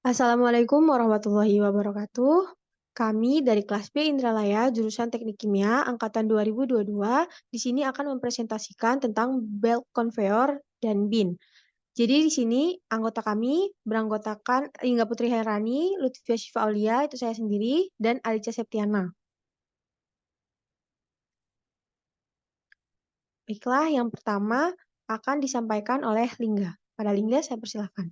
Assalamualaikum warahmatullahi wabarakatuh. Kami dari kelas B Indralaya, jurusan Teknik Kimia, angkatan 2022, di sini akan mempresentasikan tentang belt conveyor dan bin. Jadi di sini anggota kami beranggotakan Ingga Putri Herani, Lutfia Syifa Aulia, itu saya sendiri, dan Alicia Septiana. Baiklah, yang pertama akan disampaikan oleh Lingga. Pada Lingga, saya persilahkan.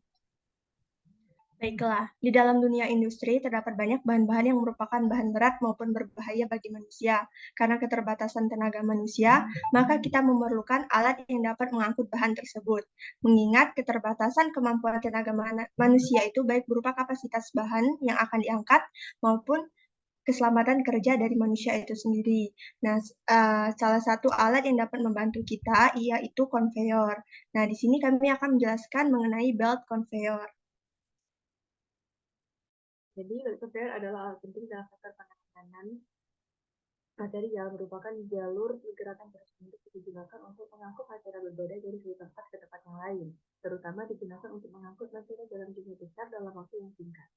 Baiklah, di dalam dunia industri terdapat banyak bahan-bahan yang merupakan bahan berat maupun berbahaya bagi manusia. Karena keterbatasan tenaga manusia, maka kita memerlukan alat yang dapat mengangkut bahan tersebut. Mengingat keterbatasan kemampuan tenaga manusia itu baik berupa kapasitas bahan yang akan diangkat maupun keselamatan kerja dari manusia itu sendiri. Nah, salah satu alat yang dapat membantu kita yaitu konveyor. Nah, di sini kami akan menjelaskan mengenai belt conveyor. Jadi, belt conveyor adalah alat penting dalam sektor penanganan materi yang merupakan jalur pergerakan tersebut digunakan untuk mengangkut materi berbeda dari satu tempat ke tempat yang lain, terutama digunakan untuk mengangkut materi dalam jumlah besar dalam waktu yang singkat.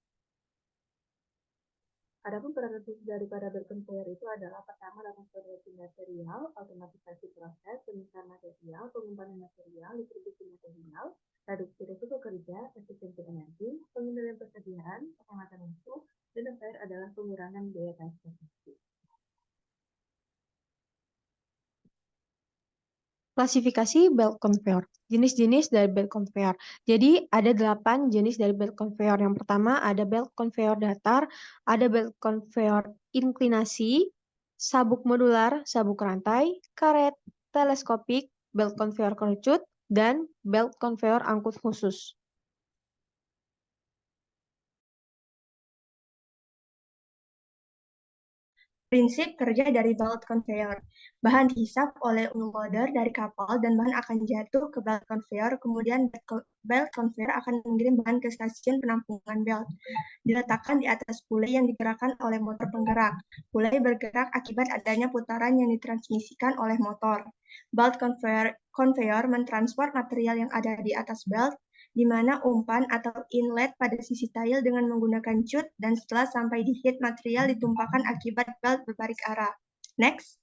Adapun peran fungsi daripada belt conveyor itu adalah pertama dalam produksi material, otomatisasi proses, pemisahan material, penyimpanan material, distribusi material, reduksi risiko kerja, efisiensi energi, pengendalian persediaan, penghematan waktu, dan yang terakhir adalah pengurangan biaya transportasi. Klasifikasi belt conveyor. Jenis-jenis dari belt conveyor. Jadi ada 8 jenis dari belt conveyor. Yang pertama ada belt conveyor datar, ada belt conveyor inklinasi, sabuk modular, sabuk rantai, karet, teleskopik, belt conveyor kerucut, dan belt conveyor angkut khusus. Prinsip kerja dari belt conveyor. Bahan dihisap oleh unloader dari kapal dan bahan akan jatuh ke belt conveyor, kemudian belt conveyor akan mengirim bahan ke stasiun penampungan belt. Diletakkan di atas pulai yang digerakkan oleh motor penggerak. Pulai bergerak akibat adanya putaran yang ditransmisikan oleh motor. Belt conveyor mentransfer material yang ada di atas belt di mana umpan atau inlet pada sisi tail dengan menggunakan cut dan setelah sampai di head material ditumpahkan akibat belt berbalik arah. Next.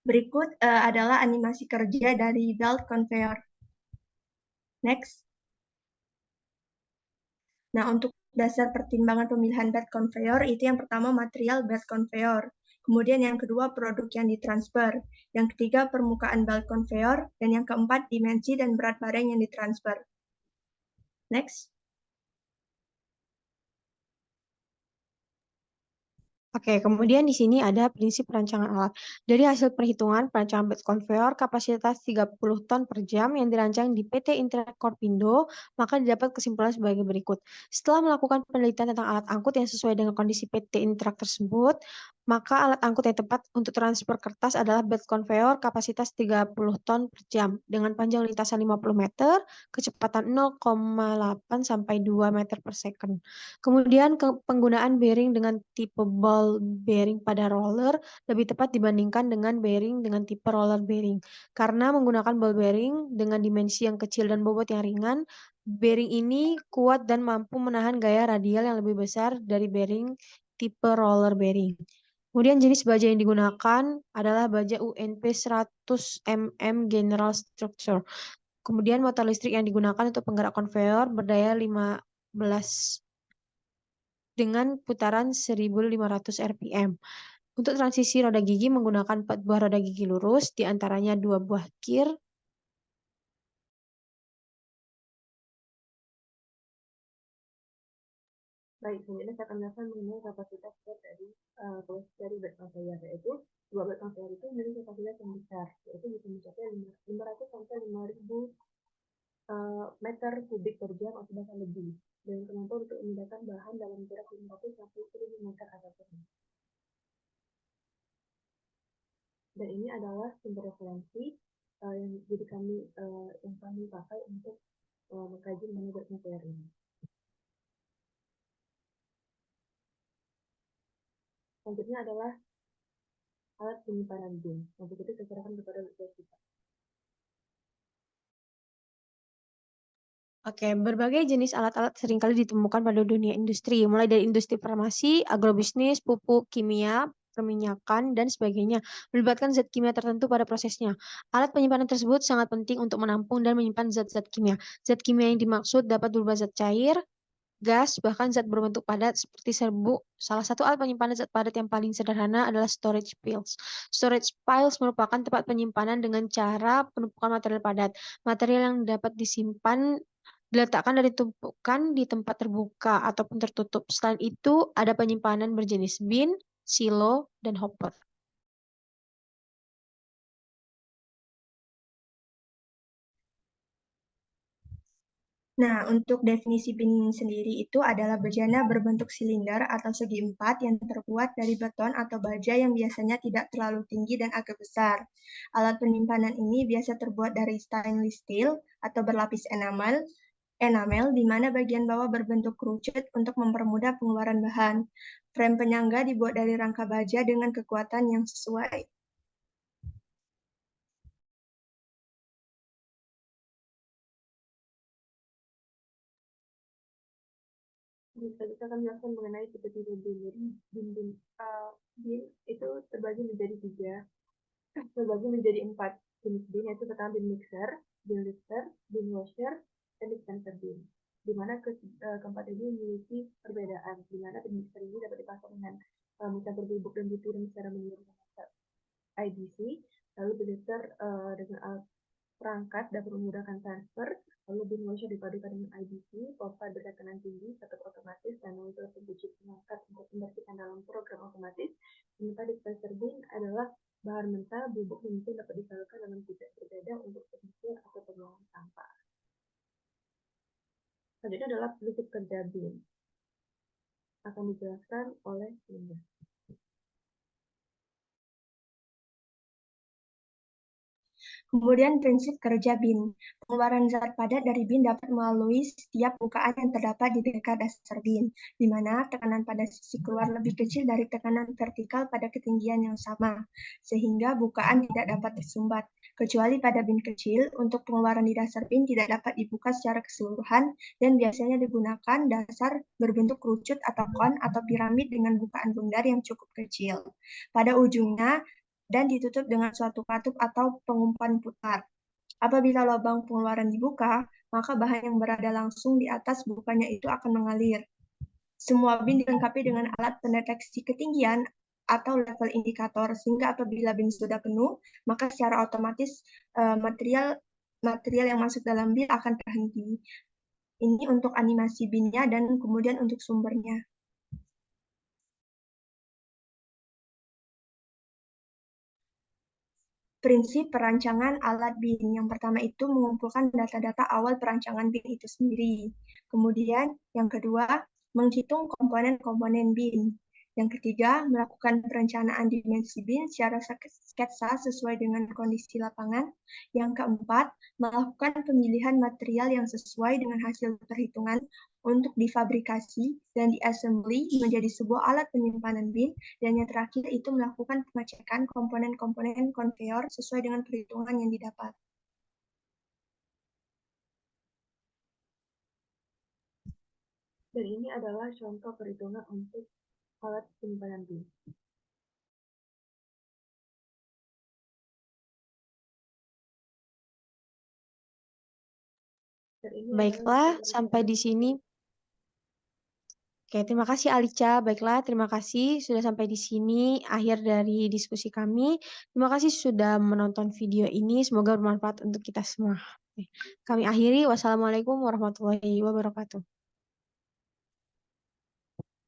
Berikut adalah animasi kerja dari belt conveyor. Next. Nah, untuk dasar pertimbangan pemilihan belt conveyor itu yang pertama material belt conveyor. Kemudian yang kedua produk yang ditransfer. Yang ketiga permukaan belt conveyor. Dan yang keempat dimensi dan berat barang yang ditransfer. Next. Oke, kemudian di sini ada prinsip perancangan alat. Dari hasil perhitungan perancangan belt conveyor kapasitas 30 ton per jam yang dirancang di PT Intrak Korpindo, maka didapat kesimpulan sebagai berikut. Setelah melakukan penelitian tentang alat angkut yang sesuai dengan kondisi PT Intrak tersebut, maka alat angkut yang tepat untuk transfer kertas adalah belt conveyor kapasitas 30 ton per jam dengan panjang lintasan 50 meter, kecepatan 0,8 sampai 2 meter per second. Kemudian penggunaan bearing dengan tipe ball bearing pada roller lebih tepat dibandingkan dengan bearing dengan tipe roller bearing. Karena menggunakan ball bearing dengan dimensi yang kecil dan bobot yang ringan, bearing ini kuat dan mampu menahan gaya radial yang lebih besar dari bearing tipe roller bearing. Kemudian jenis baja yang digunakan adalah baja UNP 100 mm General Structure. Kemudian motor listrik yang digunakan untuk penggerak konveyor berdaya 15 dengan putaran 1500 rpm. Untuk transisi roda gigi menggunakan 4 buah roda gigi lurus, di antaranya 2 buah kir. Baik, selanjutnya saya akan menjelaskan mengenai kapasitas dari belt conveyor, yaitu dua belt conveyor itu memiliki kapasitas yang besar, yaitu bisa mencapai 500 sampai 5000 meter kubik per jam atau bahkan lebih, dan kemampuan untuk memindahkan bahan dalam jarak 500 sampai 1000 meter ataupun. Dan ini adalah sumber referensi yang jadi yang kami pakai untuk mengkaji mengenai belt conveyor ini. Selanjutnya adalah alat penyimpanan bin. Untuk itu saya serahkan kepada Bu Jessica. Oke, berbagai jenis alat-alat seringkali ditemukan pada dunia industri, mulai dari industri farmasi, agrobisnis, pupuk, kimia, perminyakan, dan sebagainya, melibatkan zat kimia tertentu pada prosesnya. Alat penyimpanan tersebut sangat penting untuk menampung dan menyimpan zat-zat kimia. Zat kimia yang dimaksud dapat berupa zat cair, gas, bahkan zat berbentuk padat seperti serbuk. Salah satu alat penyimpanan zat padat yang paling sederhana adalah storage piles. Storage piles merupakan tempat penyimpanan dengan cara penumpukan material padat. Material yang dapat disimpan diletakkan dan ditumpukan di tempat terbuka ataupun tertutup. Selain itu, ada penyimpanan berjenis bin, silo, dan hopper. Nah, untuk definisi bin sendiri itu adalah bejana berbentuk silinder atau segi empat yang terbuat dari beton atau baja yang biasanya tidak terlalu tinggi dan agak besar. Alat penyimpanan ini biasa terbuat dari stainless steel atau berlapis enamel di mana bagian bawah berbentuk kerucut untuk mempermudah pengeluaran bahan. Frame penyangga dibuat dari rangka baja dengan kekuatan yang sesuai. Kita akan menjelaskan mengenai tipe-tipe bin. Jadi bin itu terbagi menjadi 4 jenis bin, yaitu pertama bin mixer, bin lifter, bin washer, dan dispenser bin. Di mana keempat ini memiliki perbedaan, di mana bin mixer ini dapat dipasang dengan mencampur bubuk dan butiran secara menggunakan IBC, lalu bin lifter dengan alat perangkat dapat memudahkan transfer, lalu bin washer dipadukan dengan IBC, pompa bertekanan tinggi, tetap otomatis, dan nozzle pencuci pengangkat untuk membersihkan dalam program otomatis. Sementara dispenser bin adalah bahan mentah, bubuk, dan mesin dapat disalurkan dalam titik berbeda untuk pencucian atau pembuangan sampah. Selanjutnya adalah prinsip kerja bin. Akan dijelaskan oleh Linda. Kemudian prinsip kerja bin. Pengeluaran zat padat dari bin dapat melalui setiap bukaan yang terdapat di dekat dasar bin, di mana tekanan pada sisi keluar lebih kecil dari tekanan vertikal pada ketinggian yang sama, sehingga bukaan tidak dapat tersumbat. Kecuali pada bin kecil, untuk pengeluaran di dasar bin tidak dapat dibuka secara keseluruhan dan biasanya digunakan dasar berbentuk kerucut atau kon atau piramid dengan bukaan bundar yang cukup kecil. Pada ujungnya, dan ditutup dengan suatu katup atau pengumpan putar. Apabila lubang pengeluaran dibuka, maka bahan yang berada langsung di atas bukannya itu akan mengalir. Semua bin dilengkapi dengan alat pendeteksi ketinggian atau level indikator, sehingga apabila bin sudah penuh, maka secara otomatis material yang masuk dalam bin akan terhenti. Ini untuk animasi binnya dan kemudian untuk sumbernya. Prinsip perancangan alat bin. Yang pertama itu mengumpulkan data-data awal perancangan bin itu sendiri. Kemudian yang kedua, menghitung komponen-komponen bin. Yang ketiga, melakukan perencanaan dimensi bin secara sketsa sesuai dengan kondisi lapangan. Yang keempat, melakukan pemilihan material yang sesuai dengan hasil perhitungan untuk difabrikasi dan diassembly menjadi sebuah alat penyimpanan bin. Dan yang terakhir itu melakukan pengecekan komponen-komponen konveyor sesuai dengan perhitungan yang didapat. Dan ini adalah contoh perhitungan untuk alat penyimpanan bin. Baiklah, sampai di sini. Oke, terima kasih Alicia. Baiklah, terima kasih sudah sampai di sini akhir dari diskusi kami. Terima kasih sudah menonton video ini. Semoga bermanfaat untuk kita semua. Kami akhiri. Wassalamualaikum warahmatullahi wabarakatuh.